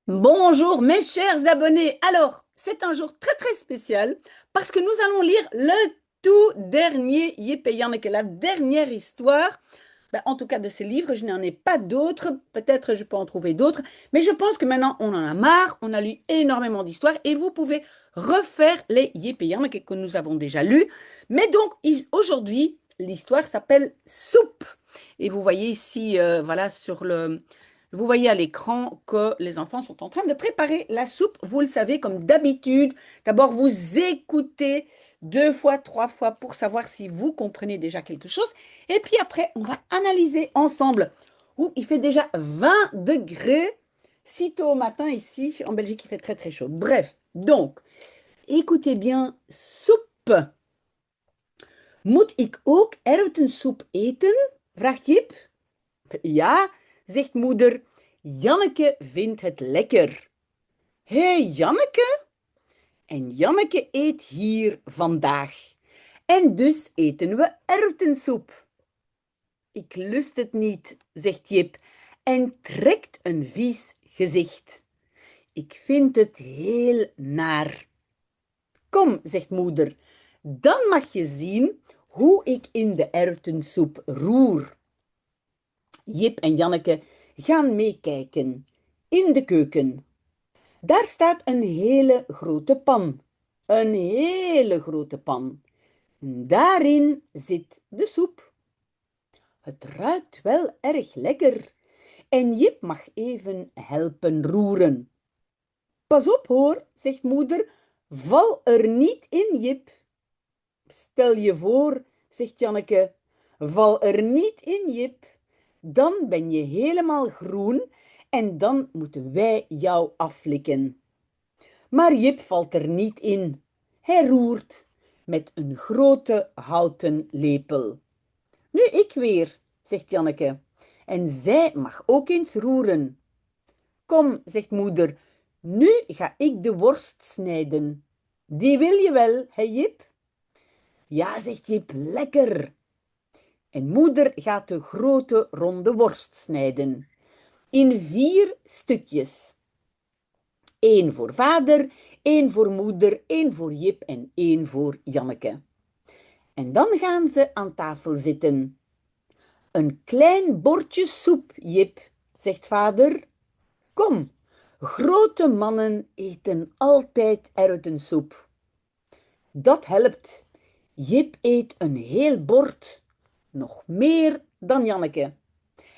Bonjour mes chers abonnés. Alors, c'est un jour très très spécial parce que nous allons lire le tout dernier Yip et Yanneke, la dernière histoire. En tout cas de ce livre, je n'en ai pas d'autres. Peut-être je peux en trouver d'autres, mais je pense que maintenant on en a marre. On a lu énormément d'histoires et vous pouvez refaire les Yip et Yanneke que nous avons déjà lus. Mais donc aujourd'hui, l'histoire s'appelle Soupe. Et vous voyez ici, voilà, vous voyez à l'écran que les enfants sont en train de préparer la soupe. Vous le savez, comme d'habitude. D'abord, vous écoutez deux fois, trois fois pour savoir si vous comprenez déjà quelque chose. Et puis après, on va analyser ensemble. Ouh, il fait déjà 20 degrés. Sitôt au matin ici, en Belgique, il fait très très chaud. Bref, donc, écoutez bien, soupe. Moet ik ook erwtensoep eten? Vraagt Jip. Ja, zegt moeder. Janneke vindt het lekker. Hé, hey, Janneke? En Janneke eet hier vandaag. En dus eten we erwtensoep. Ik lust het niet, zegt Jip en trekt een vies gezicht. Ik vind het heel naar. Kom, zegt moeder, dan mag je zien hoe ik in de erwtensoep roer. Jip en Janneke gaan meekijken in de keuken. Daar staat een hele grote pan. Een hele grote pan. En daarin zit de soep. Het ruikt wel erg lekker. En Jip mag even helpen roeren. Pas op hoor, zegt moeder. Val er niet in, Jip. Stel je voor, zegt Janneke. Val er niet in, Jip. Dan ben je helemaal groen en dan moeten wij jou aflikken. Maar Jip valt er niet in. Hij roert met een grote houten lepel. Nu ik weer, zegt Janneke. En zij mag ook eens roeren. Kom, zegt moeder, nu ga ik de worst snijden. Die wil je wel, hè Jip? Ja, zegt Jip, lekker. En moeder gaat de grote ronde worst snijden. In 4 stukjes. 1 voor vader, 1 voor moeder, 1 voor Jip en 1 voor Janneke. En dan gaan ze aan tafel zitten. Een klein bordje soep, Jip, zegt vader. Kom, grote mannen eten altijd erwtensoep. Dat helpt. Jip eet een heel bord, nog meer dan Janneke.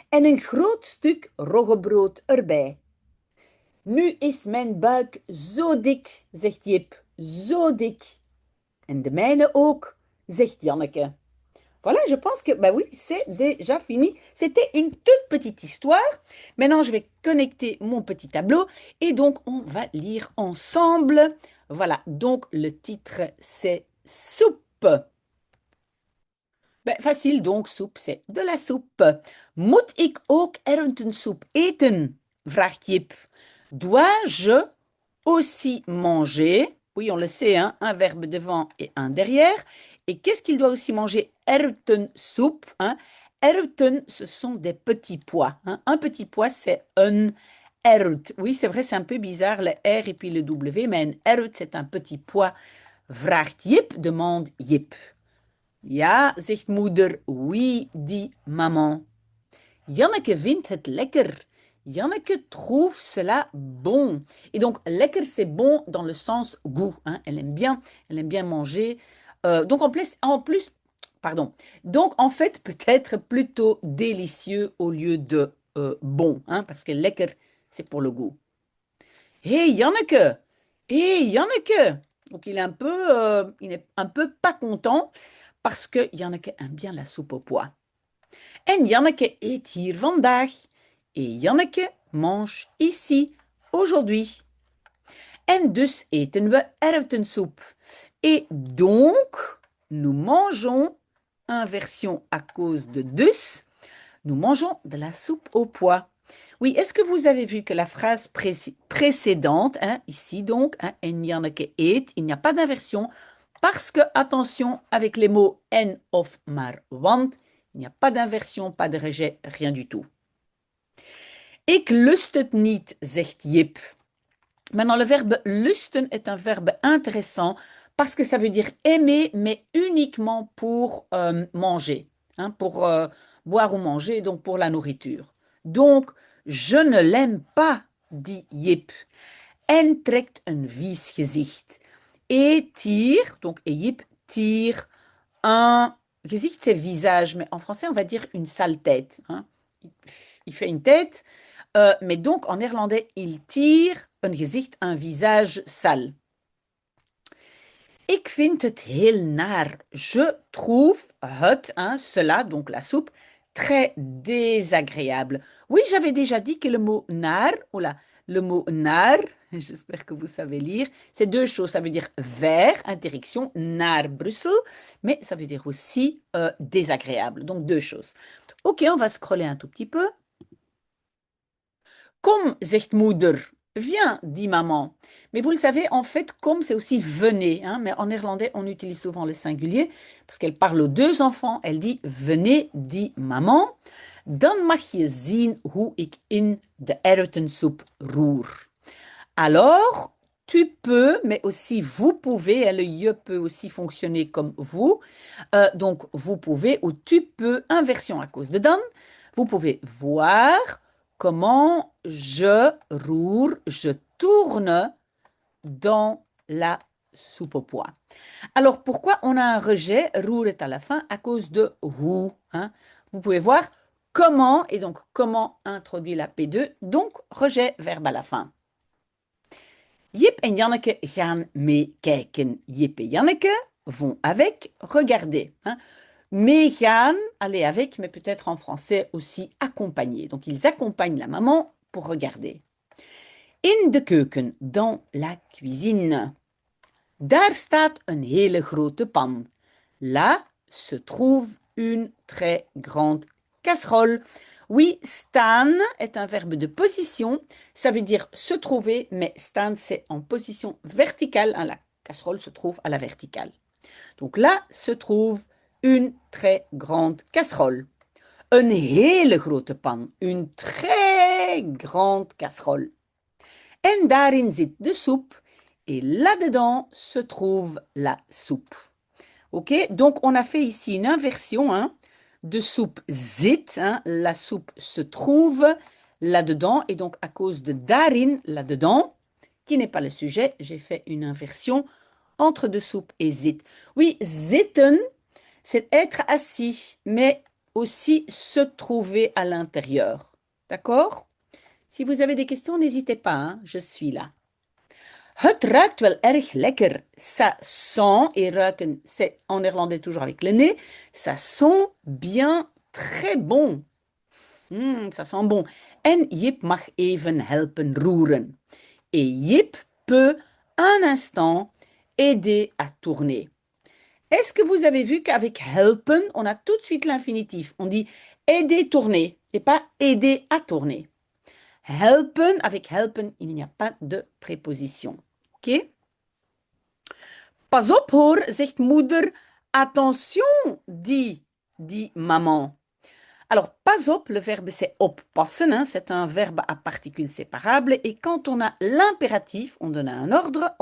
En een groot stuk roggebrood erbij. Nu is mijn buik zo dik, zegt Jip, zo dik. En de mijne ook, zegt Janneke. Voilà, je pense que, bah oui, c'est déjà fini. C'était une toute petite histoire. Maintenant, je vais connecter mon petit tableau et donc on va lire ensemble. Voilà, donc le titre, c'est Soupe. Facile, donc soupe, c'est de la soupe. Moet ik ook erwtensoep eten? Vraagt Jip. Dois-je aussi manger? Oui, on le sait, hein, un verbe devant et un derrière. Et qu'est-ce qu'il doit aussi manger? Erwtensoep. Hein? Erwten, ce sont des petits pois. Hein? Un petit pois, c'est un erwt. Oui, c'est vrai, c'est un peu bizarre, le R et puis le W, mais un erwt, c'est un petit pois. Vraagt Jip, demande Jip. Ja, zegt moeder. Oui, dit maman. Janneke vindt het lekker. Janneke trouve cela bon. Et donc, lekker, c'est bon dans le sens goût. Hein. Elle aime bien manger. Donc, pardon. Donc, en fait, peut-être plutôt délicieux au lieu de bon. Hein, parce que lekker, c'est pour le goût. Hé, Janneke! Hé, Janneke! Donc, il est un peu pas content parce que Janneke aime bien la soupe aux pois. En Janneke eet hier vandaag. Et Janneke mange ici aujourd'hui. En dus eten we erwtensoep. Et donc, nous mangeons, inversion à cause de dus, nous mangeons de la soupe aux pois. Oui, est-ce que vous avez vu que la phrase précédente, hein, ici donc, hein, en Janneke eet, il n'y a pas d'inversion parce que, attention, avec les mots en of maar want, il n'y a pas d'inversion, pas de rejet, rien du tout. Ik lust het niet, zegt Jip. Maintenant, le verbe lusten est un verbe intéressant parce que ça veut dire aimer, mais uniquement pour manger, hein, pour boire ou manger, donc pour la nourriture. Donc, je ne l'aime pas, dit Jip. En trekt een vies gezicht. Et tire, donc et Jip tire un gezicht, c'est visage, mais en français, on va dire une sale tête. Hein. Il fait une tête, mais donc en néerlandais, il tire een gezicht, un visage sale. Ik vind het heel naar. Je trouve het, hein, cela, donc la soupe, très désagréable. Oui, j'avais déjà dit que le mot naar, oh là, le mot naar, j'espère que vous savez lire, c'est deux choses. Ça veut dire vers, direction, naar Bruxelles, mais ça veut dire aussi désagréable. Donc deux choses. Ok, on va scroller un tout petit peu. Kom, zegt moeder. Viens, dit maman. Mais vous le savez, en fait, comme c'est aussi venez. Hein, mais en néerlandais, on utilise souvent le singulier parce qu'elle parle aux deux enfants. Elle dit venez, dit maman. Dan mag je zien hoe ik in de erwtensoep roer. Alors, tu peux, mais aussi vous pouvez. Le je peut aussi fonctionner comme vous. Donc, vous pouvez ou tu peux, inversion à cause de dan. Vous pouvez voir comment je roure, je tourne dans la soupe au pois. Alors, pourquoi on a un rejet? Roer est à la fin à cause de hoe. Hein? Vous pouvez voir comment, et donc comment introduit la P2, donc rejet, verbe à la fin. Jip en Janneke gaan meekijken. Jip et Janneke vont avec regarder. Hein? Meegaan, aller avec, mais peut-être en français aussi accompagner. Donc, ils accompagnent la maman pour regarder. In de keuken, dans la cuisine. Daar staat een hele grote pan. Là se trouve une très grande casserole. Oui, staan est un verbe de position. Ça veut dire se trouver, mais staan, c'est en position verticale. Hein, la casserole se trouve à la verticale. Donc là se trouve une très grande casserole. Een hele grote pan. Une très grande casserole. En daarin zit de soupe. Et là-dedans se trouve la soupe. Ok, donc on a fait ici une inversion hein, de soupe zit. Hein, la soupe se trouve là-dedans. Et donc à cause de daarin, là-dedans, qui n'est pas le sujet, j'ai fait une inversion entre de soupe et zit. Oui, zitten, c'est être assis, mais aussi se trouver à l'intérieur. D'accord? Si vous avez des questions, n'hésitez pas, hein, je suis là. Het ruikt wel erg lekker. Ça sent, et ruiken, c'est en néerlandais toujours avec le nez, ça sent bien très bon. Ça sent bon. En Jip mag even helpen roeren. Et Jip peut un instant aider à tourner. Est-ce que vous avez vu qu'avec helpen, on a tout de suite l'infinitif. On dit aider tourner et pas aider à tourner. Helpen, avec helpen, il n'y a pas de préposition. Ok? Pas op hoor, zegt moeder. Attention, dit maman. Alors, pas op, le verbe c'est oppassen, hein, c'est un verbe à particules séparables. Et quand on a l'impératif, on donne un ordre,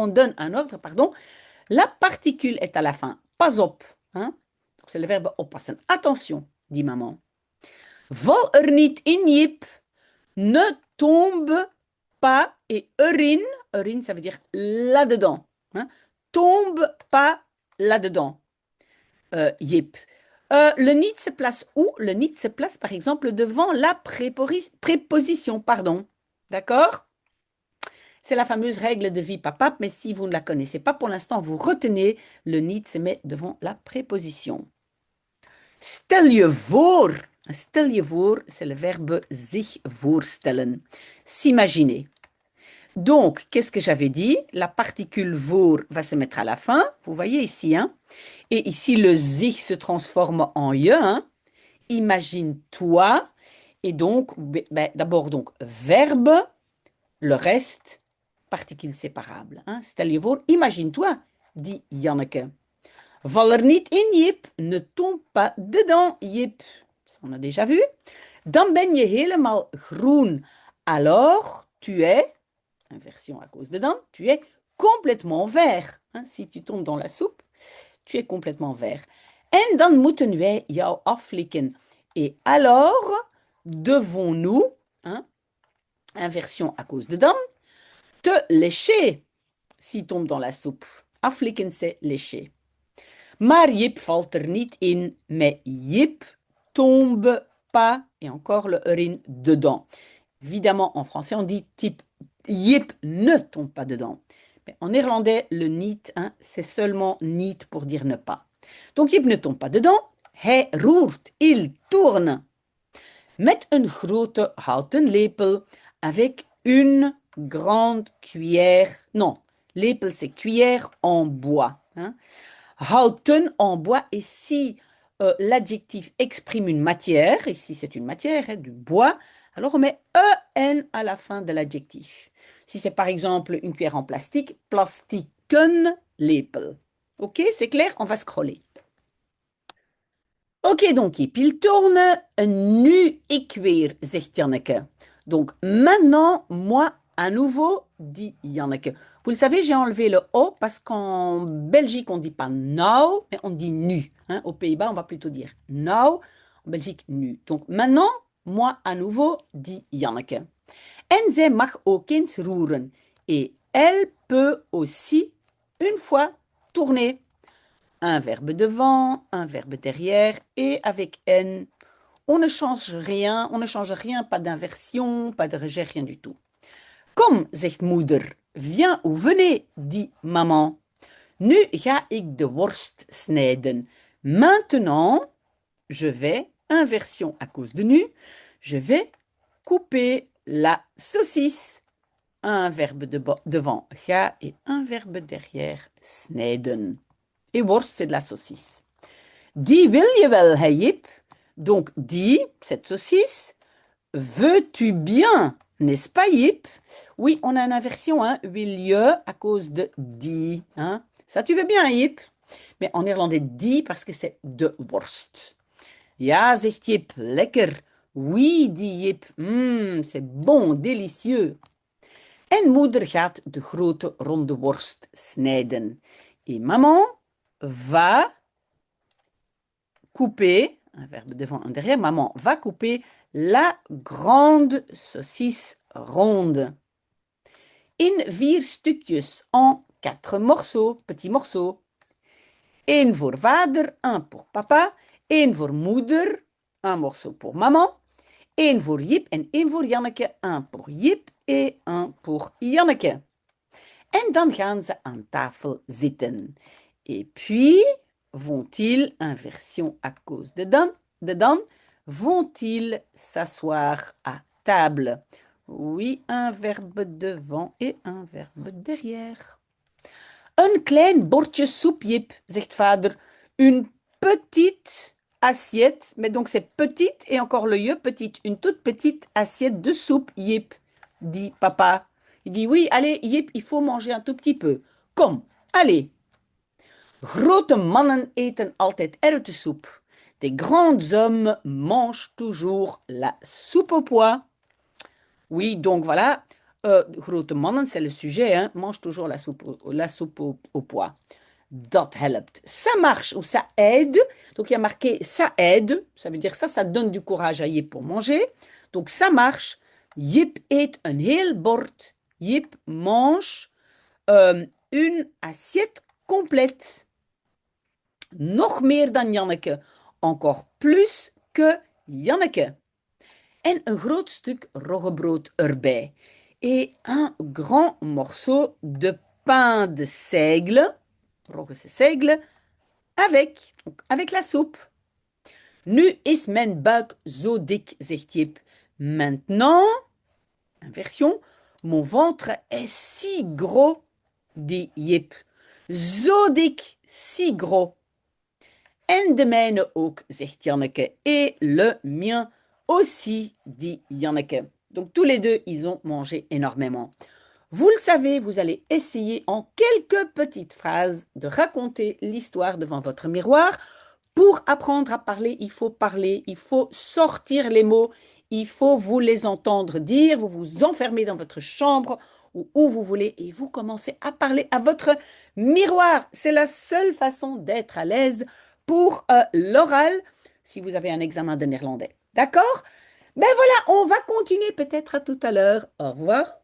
la particule est à la fin. Pas op. Hein? C'est le verbe oppassen. Attention, dit maman. Val er niet in, Jip. Ne tombe pas. Et erin, ça veut dire là-dedans. Hein? Tombe pas là-dedans. Jip. Le niet se place où? Le niet se place par exemple devant la préposition. Pardon. D'accord? C'est la fameuse règle de vie papa, mais si vous ne la connaissez pas pour l'instant, vous retenez le niet se met devant la préposition. Stel je voor. Stel je voor, c'est le verbe zich voorstellen. S'imaginer. Donc, qu'est-ce que j'avais dit? La particule voor va se mettre à la fin. Vous voyez ici, hein? Et ici, le zich se transforme en je. Hein? Imagine-toi. Et donc, d'abord, donc, verbe, le reste, particule séparable. Hein? Stel je voor, imagine-toi, dit Janneke. Val er niet in, Jip. Ne tombe pas dedans, Jip. Ça, on a déjà vu. Dan ben je helemaal groen alors tu es, inversion à cause de dan, tu es complètement vert. Hein, si tu tombes dans la soupe, tu es complètement vert. En dan moeten wij jou aflikken. Et alors, devons-nous, hein, inversion à cause de dan, te lécher s'il tombe dans la soupe. Aflikken, c'est lécher. Maar Jip valt er niet in, mais Jip tombe pas, et encore le erin, dedans. Évidemment, en français, on dit type Jip ne tombe pas dedans. Mais en néerlandais, le niet, hein, c'est seulement niet pour dire ne pas. Donc Jip ne tombe pas dedans. Hij roert, il tourne. Met een grote houten lepel, avec une grande cuillère. Non, lepel, c'est cuillère en bois. Hein. Houten en bois, et si l'adjectif exprime une matière, ici c'est une matière, hein, du bois, alors on met en à la fin de l'adjectif. Si c'est par exemple une cuillère en plastique, plastieken lepel. Ok, c'est clair? On va scroller. Ok, donc il tourne. Nu ik weer, zegt Janneke. Donc maintenant, moi à nouveau, dit Janneke. Vous le savez, j'ai enlevé le O parce qu'en Belgique, on ne dit pas nou, mais on dit nu. Hein, aux Pays-Bas, on va plutôt dire nou. En Belgique, nu. Donc maintenant, moi à nouveau, dit Janneke. En zij mag ook eens roeren. Et elle peut aussi, une fois, tourner. Un verbe devant, un verbe derrière, et avec N, on ne change rien, pas d'inversion, pas de rejet, rien du tout. Kom, zegt moeder. Viens ou venez, dit maman. Nu ga ik de worst snijden. Maintenant, je vais, inversion à cause de nu, je vais couper la saucisse. Un verbe devant, ga, et un verbe derrière, snijden. Et worst, c'est de la saucisse. Die wil je wel, hè Jip? Donc, die, cette saucisse, veux-tu bien, n'est-ce pas Jip? Oui, on a une inversion, hein, wil je, à cause de die. Hein? Ça, tu veux bien, Jip? Mais en néerlandais, die, parce que c'est de worst. Ja, zegt Jip, lekker. Oui, dit Jip, c'est bon, délicieux. En moeder gaat de grote ronde worst snijden. Et maman va couper, un verbe devant, un derrière, maman va couper la grande saucisse ronde. In 4 stukjes, en 4 morceaux, petits morceaux. 1 voor vader, 1 pour papa, 1 voor moeder, 1 morceau pour maman, 1 voor Jip en 1 voor Janneke, 1 pour Jip et 1 pour Janneke. En dan gaan ze aan tafel zitten. Et puis, vont-ils, inversion à cause de dan, vont-ils s'asseoir à table? Oui, un verbe devant et un verbe derrière. Een klein bordje soep, Jip, zegt vader. Une petite assiette, mais donc c'est petite et encore le je, petite, une toute petite assiette de soupe, Jip, dit papa. Il dit oui, allez, Jip, il faut manger un tout petit peu. Kom, allez. Grote mannen eten altijd erwtensoep. Des grands hommes mangent toujours la soupe aux pois. Oui, donc voilà, grote mannen, c'est le sujet, hein, mange toujours la soupe au pois. Dat helpt. Ça marche ou ça aide. Donc, il y a marqué ça aide. Ça veut dire ça donne du courage à Jip pour manger. Donc, ça marche. Jip eet een heel bord. Jip mange une assiette complète. Nog meer dan Janneke. Encore plus que Janneke. En een groot stuk roggebrood erbij. Et un grand morceau de pain de seigle. Rogge c'est seigle. Avec la soupe. Nu is mijn buik zo dik, zegt Jip. Maintenant, inversion, mon ventre est si gros, dit Jip. Zo dik, si gros. En de mijne ook, zegt Janneke. Et le mien aussi, dit Janneke. Donc tous les deux, ils ont mangé énormément. Vous le savez, vous allez essayer en quelques petites phrases de raconter l'histoire devant votre miroir. Pour apprendre à parler, il faut sortir les mots, il faut vous les entendre dire, vous vous enfermez dans votre chambre ou où vous voulez et vous commencez à parler à votre miroir. C'est la seule façon d'être à l'aise pour l'oral si vous avez un examen de néerlandais. D'accord? Ben voilà, on va continuer peut-être à tout à l'heure. Au revoir.